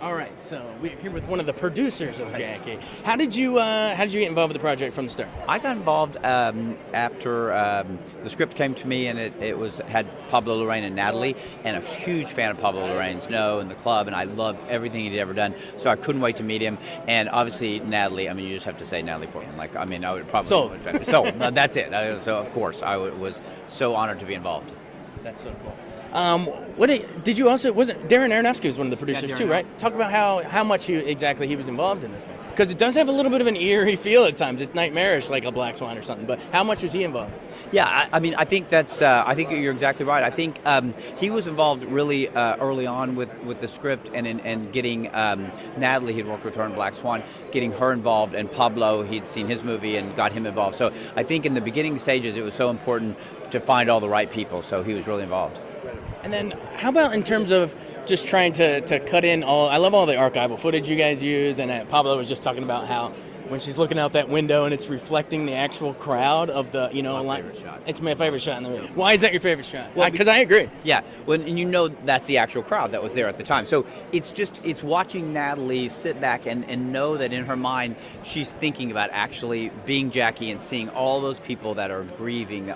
All right, so we're here with one of the producers of Jackie. How did you get involved with the project from the start? I got involved after the script came to me, and it had Pablo Larraín and Natalie, and a huge fan of Pablo Larraín's and the club, and I loved everything he'd ever done. So I couldn't wait to meet him. And obviously Natalie, I mean, you just have to say Natalie Portman. I would probably so that's it. So of course I was so honored to be involved. That's so cool. Did you also, wasn't Darren Aronofsky was one of the producers too, right? Talk about how much exactly he was involved in this one. Because it does have a little bit of an eerie feel at times. It's nightmarish, like a Black Swan or something. But how much was he involved? Yeah, I mean, I think I think you're exactly right. I think he was involved really early on with the script and getting Natalie. He'd worked with her in Black Swan, getting her involved, and Pablo, he'd seen his movie and got him involved. So I think in the beginning stages, it was so important to find all the right people. So he was really involved. And then how about in terms of just trying to cut in I love all the archival footage you guys use, and Pablo was just talking about how when she's looking out that window and it's reflecting the actual crowd of the, favorite shot. It's my favorite shot in the movie. Why is that your favorite shot? Well, because I agree. Yeah, well, and that's the actual crowd that was there at the time. So it's watching Natalie sit back and know that in her mind she's thinking about actually being Jackie and seeing all those people that are grieving,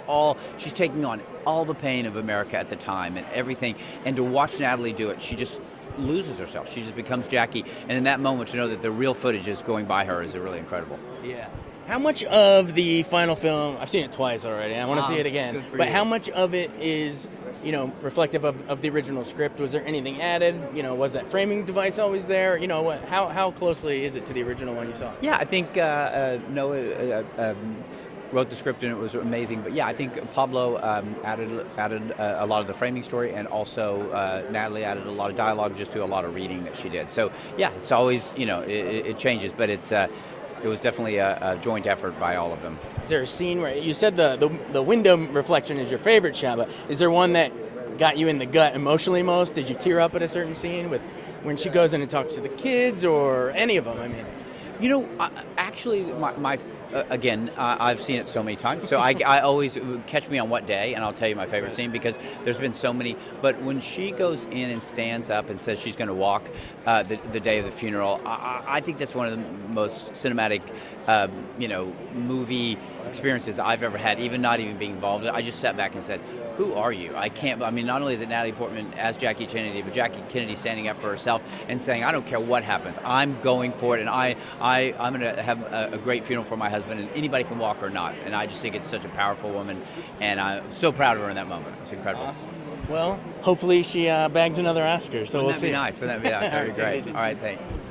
she's taking on all the pain of America at the time and everything. And to watch Natalie do it, she just loses herself. She just becomes Jackie, and in that moment to know that the real footage is going by her is really incredible. Yeah. How much of the final film, I've seen it twice already, and I want to see it again, but how much of it is, reflective of the original script? Was there anything added? Was that framing device always there? How closely is it to the original one you saw? Yeah, I think Noah wrote the script and it was amazing. But yeah, I think Pablo added a lot of the framing story, and also Natalie added a lot of dialogue just through a lot of reading that she did. So yeah, it's always, it changes, but it was definitely a joint effort by all of them. Is there a scene where you said the window reflection is your favorite shot, but is there one that got you in the gut emotionally most? Did you tear up at a certain scene with when she goes in and talks to the kids, or any of them? I mean, actually, again, I've seen it so many times, so I always catch me on what day, and I'll tell you my favorite scene because there's been so many. But when she goes in and stands up and says she's going to walk the day of the funeral, I think that's one of the most cinematic, movie experiences I've ever had. Not even being involved, I just sat back and said, "Who are you?" Not only is it Natalie Portman as Jackie Kennedy, but Jackie Kennedy standing up for herself and saying, "I don't care what happens, I'm going for it, and I'm going to have a great funeral for my husband, and anybody can walk or not." And I just think it's such a powerful woman, and I'm so proud of her in that moment. It's incredible. Awesome. Well, hopefully she bags another Oscar, so we'll see. Wouldn't that be nice? That'd be great. All right, thanks.